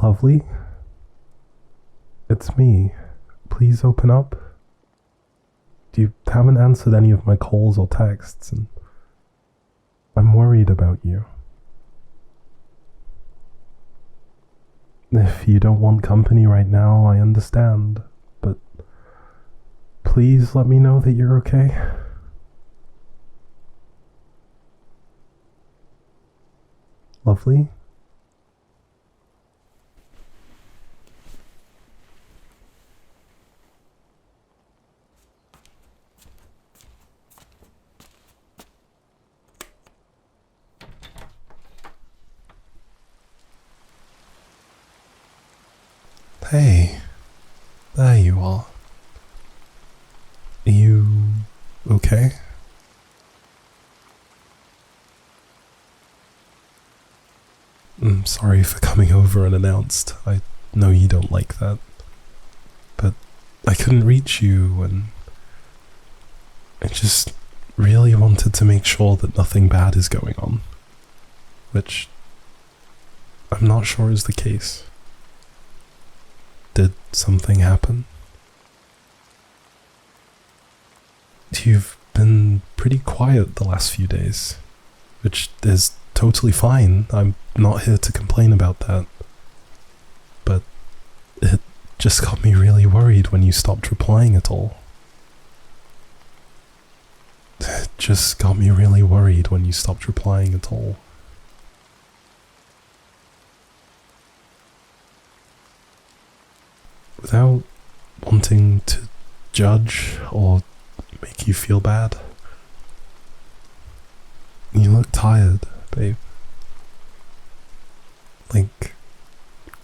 Lovely? It's me. Please open up. You haven't answered any of my calls or texts, and I'm worried about you. If you don't want company right now, I understand, but please let me know that you're okay. Lovely? Hey, there you are. Are you okay? I'm sorry for coming over unannounced. I know you don't like that. But I couldn't reach you, and I just really wanted to make sure that nothing bad is going on. Which I'm not sure is the case. Did something happen? You've been pretty quiet the last few days, which is totally fine. I'm not here to complain about that. But it just got me really worried when you stopped replying at all. It just got me really worried when you stopped replying at all. Without wanting to judge or make you feel bad, you look tired, babe. Like,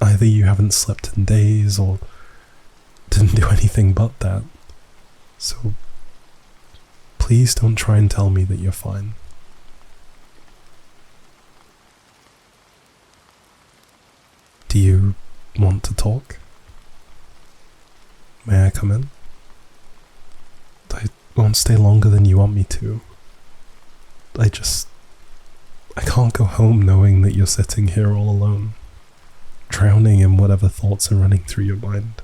either you haven't slept in days or didn't do anything but that. So, please don't try and tell me that you're fine. Do you want to talk? May I come in? I won't stay longer than you want me to. I can't go home knowing that you're sitting here all alone, drowning in whatever thoughts are running through your mind.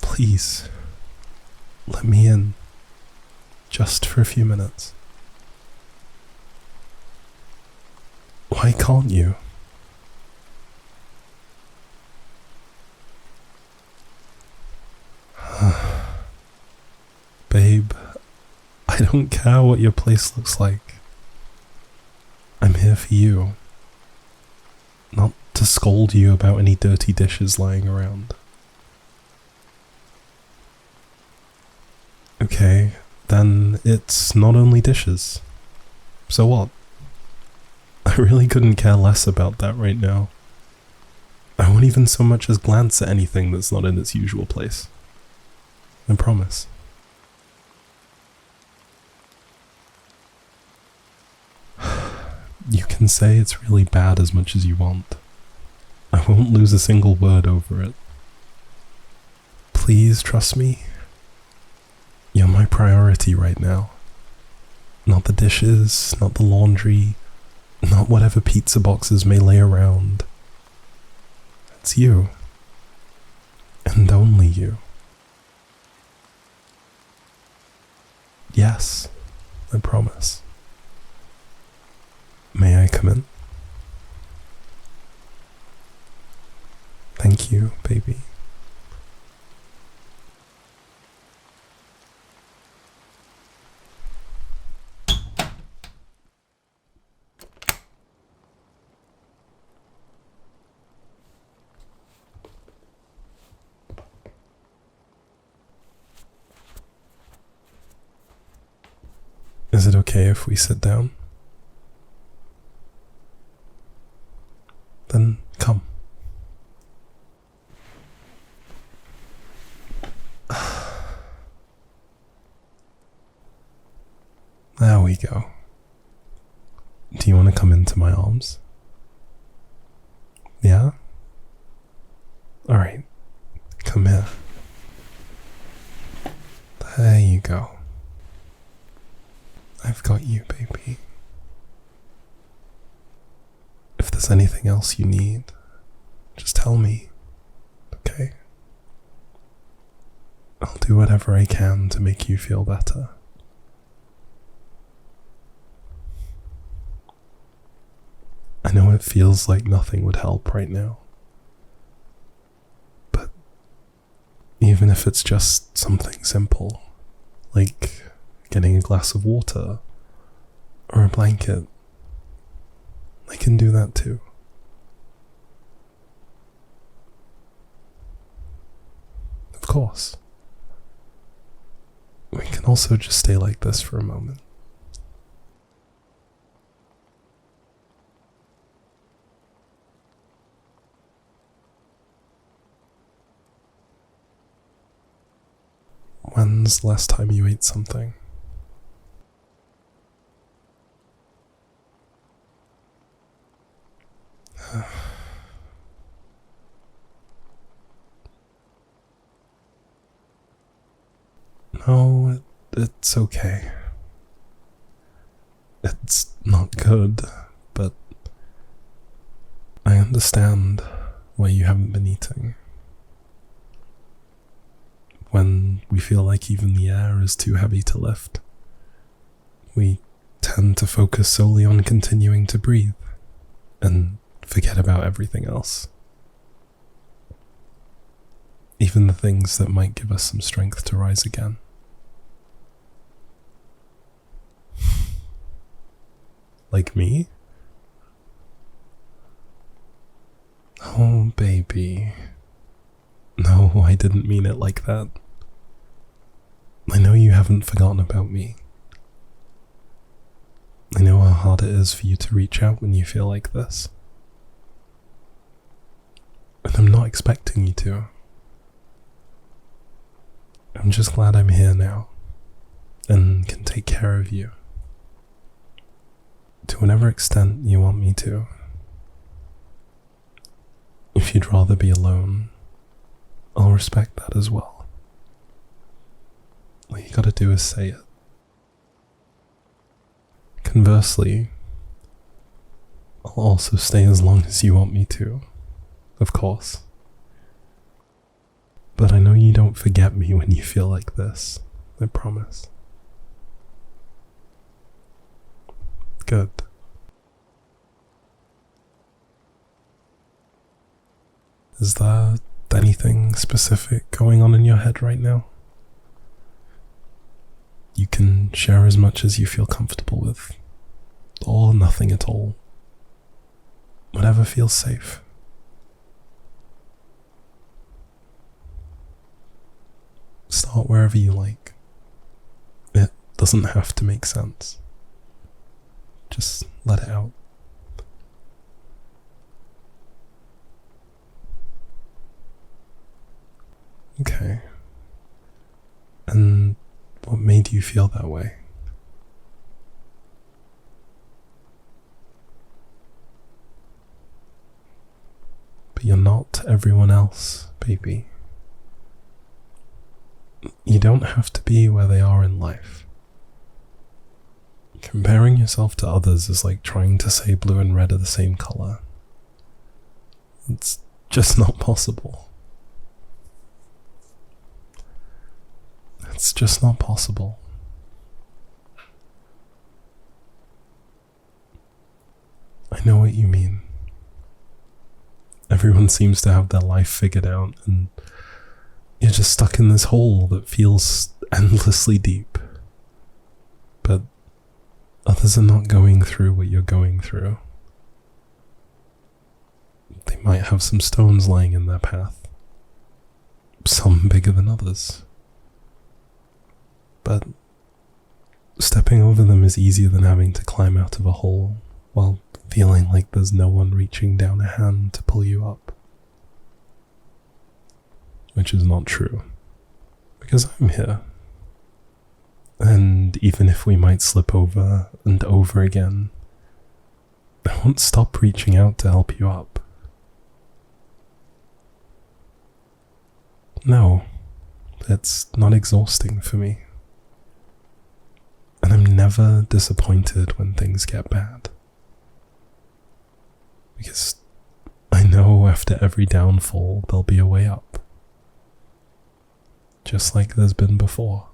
Please, let me in, just for a few minutes. Why can't you? Babe, I don't care what your place looks like. I'm here for you. Not to scold you about any dirty dishes lying around. Okay, then it's not only dishes. So what? I really couldn't care less about that right now. I won't even so much as glance at anything that's not in its usual place. I promise. You can say it's really bad as much as you want. I won't lose a single word over it. Please trust me. You're my priority right now. Not the dishes, not the laundry, not whatever pizza boxes may lay around. It's you. And only you. Yes, I promise. May I come in? Thank you, baby. Is it okay if we sit down? Then come. There we go. Do you want to come into my arms? Yeah? Alright, come here. There you go. I've got you, baby. If there's anything else you need, just tell me, okay? I'll do whatever I can to make you feel better. I know it feels like nothing would help right now, but even if it's just something simple, like getting a glass of water or a blanket, I can do that too. Of course. We can also just stay like this for a moment. When's the last time you ate something? No, it's okay. It's not good, but I understand why you haven't been eating. When we feel like even the air is too heavy to lift, we tend to focus solely on continuing to breathe and forget about everything else. Even the things that might give us some strength to rise again. Like me? Oh, baby. No, I didn't mean it like that. I know you haven't forgotten about me. I know how hard it is for you to reach out when you feel like this. And I'm not expecting you to. I'm just glad I'm here now and can take care of you to whatever extent you want me to. If you'd rather be alone, I'll respect that as well. All you gotta do is say it. Conversely, I'll also stay as long as you want me to, of course. But I know you don't forget me when you feel like this, I promise. Good. Is there anything specific going on in your head right now? You can share as much as you feel comfortable with, or nothing at all. Whatever feels safe. Start wherever you like. It doesn't have to make sense. Just let it out. Okay. And what made you feel that way? But you're not everyone else, baby. You don't have to be where they are in life. Comparing yourself to others is like trying to say blue and red are the same color. It's just not possible. It's just not possible. I know what you mean. Everyone seems to have their life figured out, and you're just stuck in this hole that feels endlessly deep. But others are not going through what you're going through. They might have some stones lying in their path, some bigger than others. But stepping over them is easier than having to climb out of a hole while feeling like there's no one reaching down a hand to pull you up. Which is not true, because I'm here. And even if we might slip over and over again, I won't stop reaching out to help you up. No, it's not exhausting for me. And I'm never disappointed when things get bad. Because I know after every downfall there'll be a way up. Just like there's been before.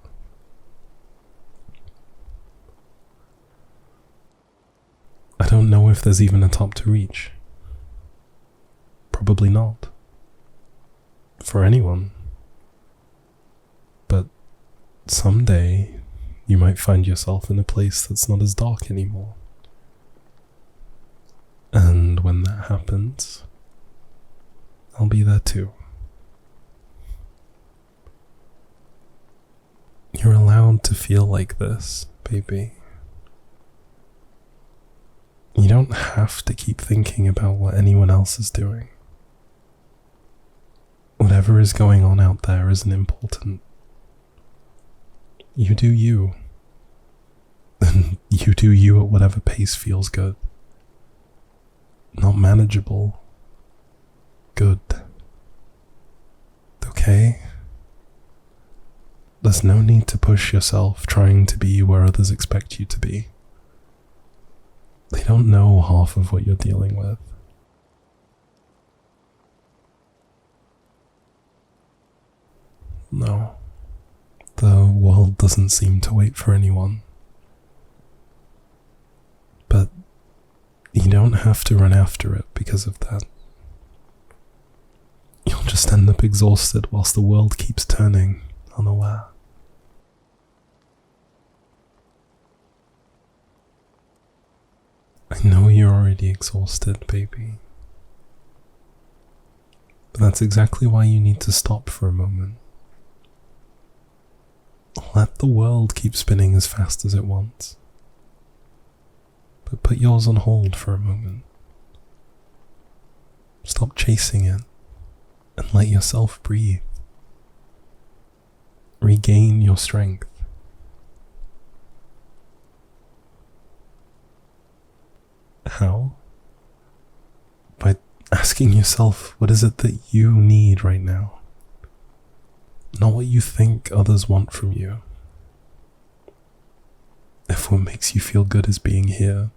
I don't know if there's even a top to reach. Probably not. For anyone. But someday you might find yourself in a place that's not as dark anymore. And when that happens, I'll be there too. You're allowed to feel like this, baby. You don't have to keep thinking about what anyone else is doing. Whatever is going on out there isn't important. You do you. And you do you at whatever pace feels good. Not manageable. Good. Okay? There's no need to push yourself trying to be where others expect you to be. They don't know half of what you're dealing with. No. The world doesn't seem to wait for anyone. But you don't have to run after it because of that. You'll just end up exhausted whilst the world keeps turning, unaware. I know you're already exhausted, baby. But that's exactly why you need to stop for a moment. Let the world keep spinning as fast as it wants. But put yours on hold for a moment. Stop chasing it and let yourself breathe. Regain your strength. How? By asking yourself, what is it that you need right now? Not what you think others want from you. If what makes you feel good is being here,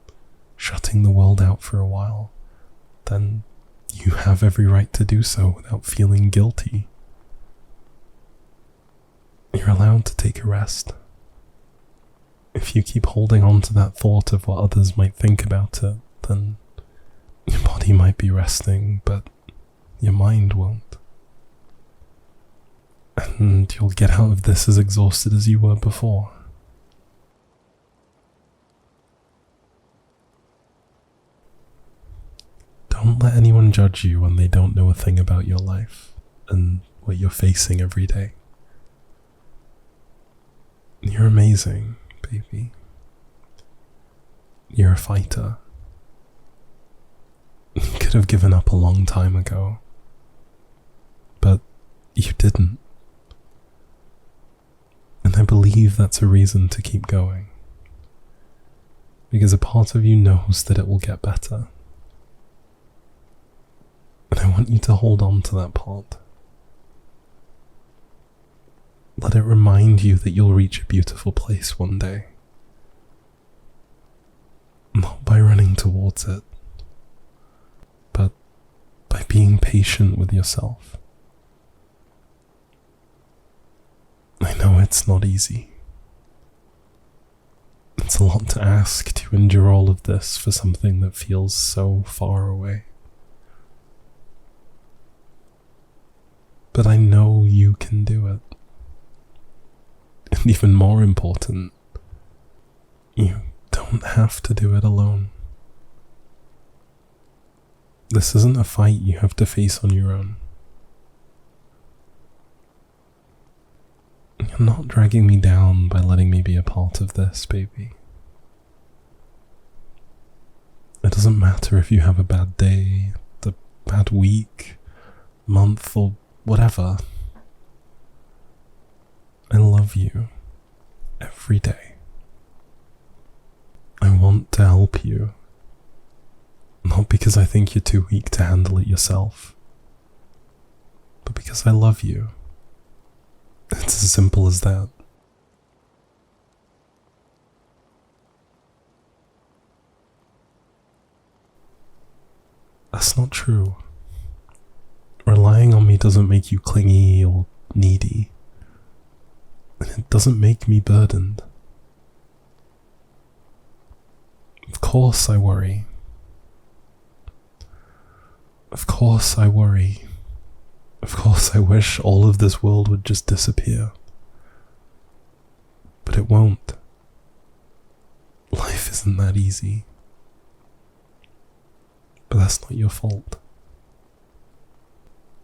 shutting the world out for a while, then you have every right to do so without feeling guilty. You're allowed to take a rest. If you keep holding on to that thought of what others might think about it, then your body might be resting, but your mind won't. And you'll get out of this as exhausted as you were before. Don't let anyone judge you when they don't know a thing about your life and what you're facing every day. You're amazing, baby. You're a fighter. You could have given up a long time ago, but you didn't. And I believe that's a reason to keep going. Because a part of you knows that it will get better. And I want you to hold on to that part. Let it remind you that you'll reach a beautiful place one day. Not by running towards it, but by being patient with yourself. I know it's not easy. It's a lot to ask to endure all of this for something that feels so far away. But I know you can do it. And even more important, you don't have to do it alone. This isn't a fight you have to face on your own. You're not dragging me down by letting me be a part of this, baby. It doesn't matter if you have a bad day, a bad week, month, or whatever. I love you every day. I want to help you. Not because I think you're too weak to handle it yourself, but because I love you. It's as simple as that. That's not true. Relying on me doesn't make you clingy or needy. And it doesn't make me burdened. Of course I worry. Of course I worry. Of course I wish all of this world would just disappear. But it won't. Life isn't that easy. But that's not your fault.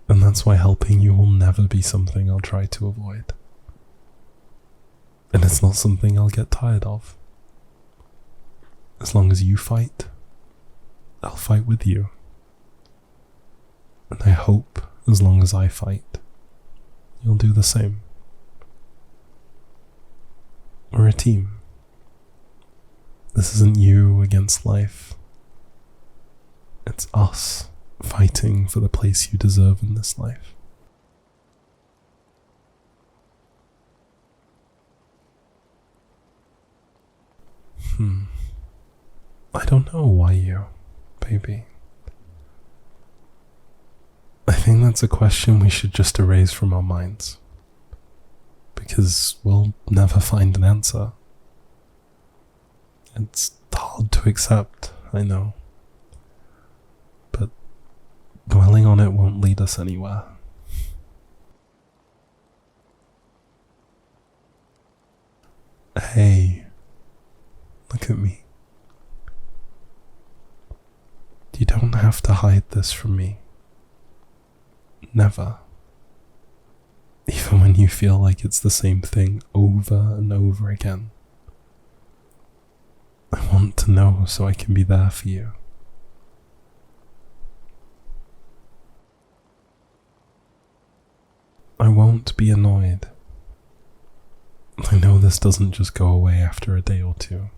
And that's why helping you will never be something I'll try to avoid. And it's not something I'll get tired of. As long as you fight, I'll fight with you. And I hope as long as I fight, you'll do the same. We're a team. This isn't you against life. It's us fighting for the place you deserve in this life. I don't know why you, baby. I think that's a question we should just erase from our minds. Because we'll never find an answer. It's hard to accept, I know. But dwelling on it won't lead us anywhere. Hey, look at me. You don't have to hide this from me. Never. Even when you feel like it's the same thing over and over again. I want to know so I can be there for you. I won't be annoyed. I know this doesn't just go away after a day or two.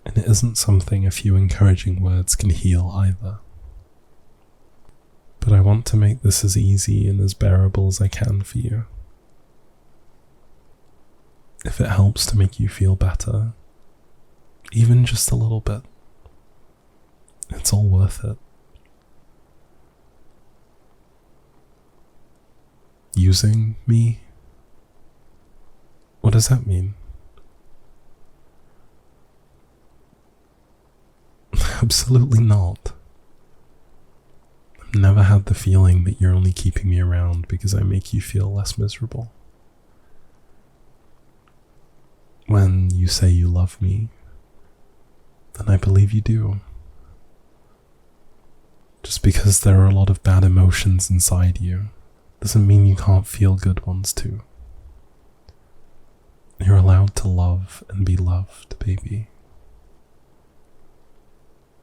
And it isn't something a few encouraging words can heal either. But I want to make this as easy and as bearable as I can for you. If it helps to make you feel better, even just a little bit, it's all worth it. Using me? What does that mean? Absolutely not. I've never had the feeling that you're only keeping me around because I make you feel less miserable. When you say you love me, then I believe you do. Just because there are a lot of bad emotions inside you, doesn't mean you can't feel good ones too. You're allowed to love and be loved, baby.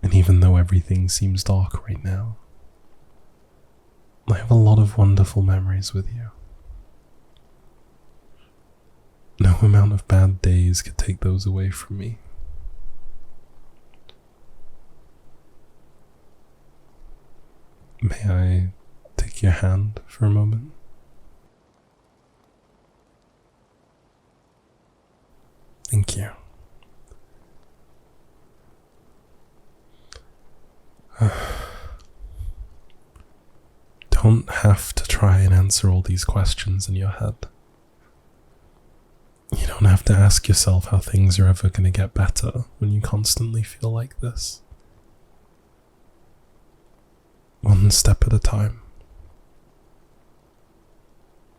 And even though everything seems dark right now, I have a lot of wonderful memories with you. No amount of bad days could take those away from me. May I take your hand for a moment? Thank you. Don't have to try and answer all these questions in your head. You don't have to ask yourself how things are ever going to get better when you constantly feel like this. One step at a time.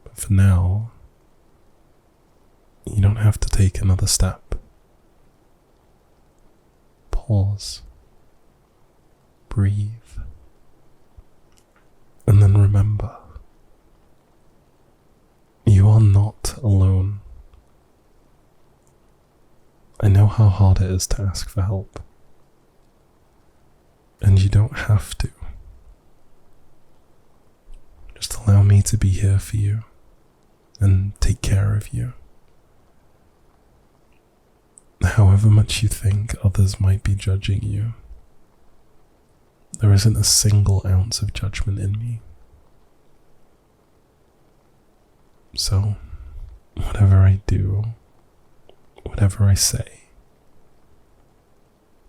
But for now, you don't have to take another step. Pause. Breathe. And then remember, you are not alone. I know how hard it is to ask for help. And you don't have to. Just allow me to be here for you and take care of you. However much you think others might be judging you, there isn't a single ounce of judgment in me. So, whatever I do, whatever I say,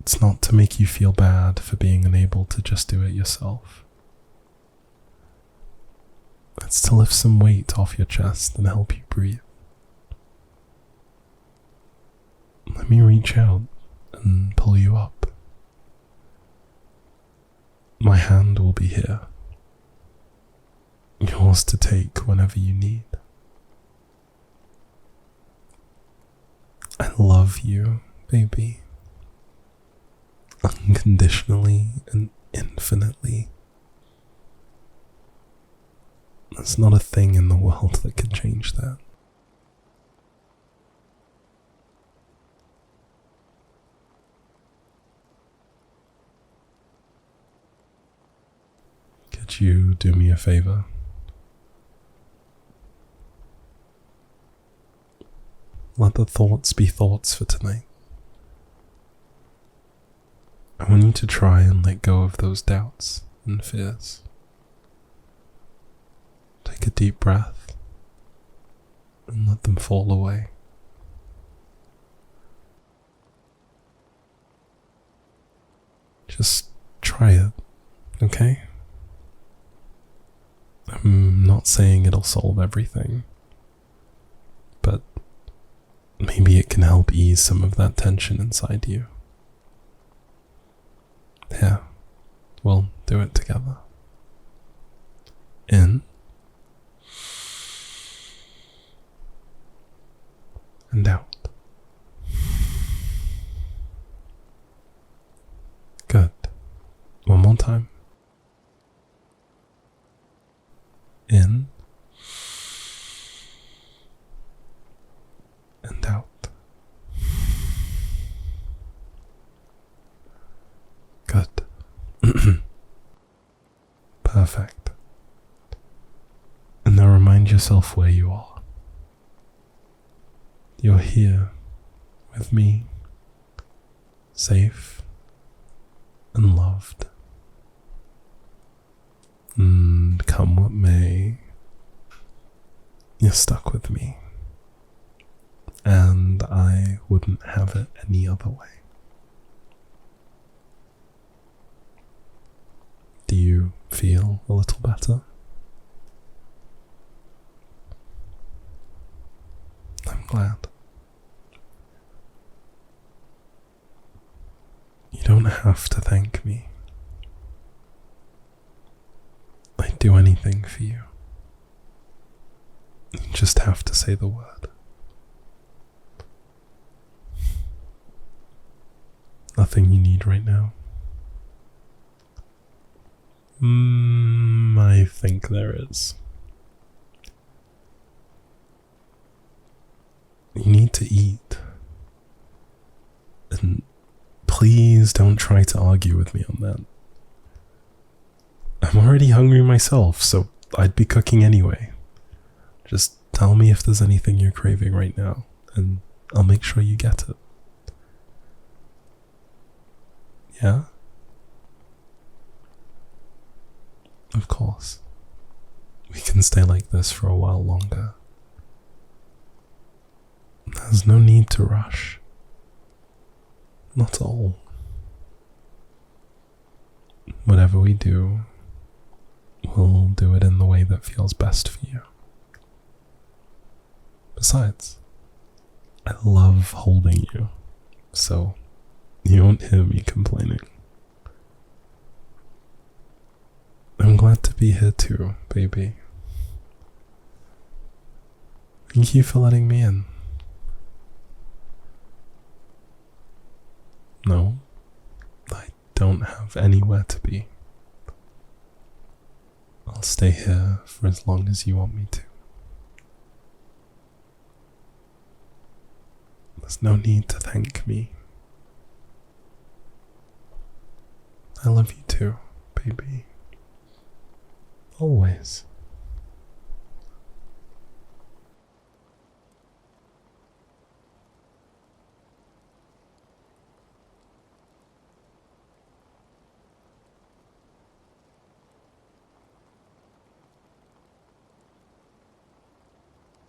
It's not to make you feel bad for being unable to just do it yourself. It's to lift some weight off your chest and help you breathe. Let me reach out and pull you up. My hand will be here, yours to take whenever you need. I love you, baby. Unconditionally and infinitely. There's not a thing in the world that can change that. Could you do me a favor? Let the thoughts be thoughts for tonight. I want you to try and let go of those doubts and fears. Take a deep breath and let them fall away. Just try it, okay? I'm not saying it'll solve everything, but maybe it can help ease some of that tension inside you. Here, we'll do it together. In and out. Good. One more time. In and out. Good. Perfect. And now remind yourself where you are. You're here with me, safe and loved. And come what may, you're stuck with me. And I wouldn't have it any other way. Do you feel a little better? I'm glad. You don't have to thank me. I'd do anything for you. You just have to say the word. Nothing you need right now? I think there is. You need to eat. And please don't try to argue with me on that. I'm already hungry myself, so I'd be cooking anyway. Just tell me if there's anything you're craving right now, and I'll make sure you get it. Yeah? Of course. We can stay like this for a while longer. There's no need to rush. Not at all. Whatever we do, we'll do it in the way that feels best for you. Besides, I love holding you, so you won't hear me complaining. I'm glad to be here too, baby. Thank you for letting me in. No, I don't have anywhere to be. I'll stay here for as long as you want me to. There's no need to thank me. I love you too, baby. Always.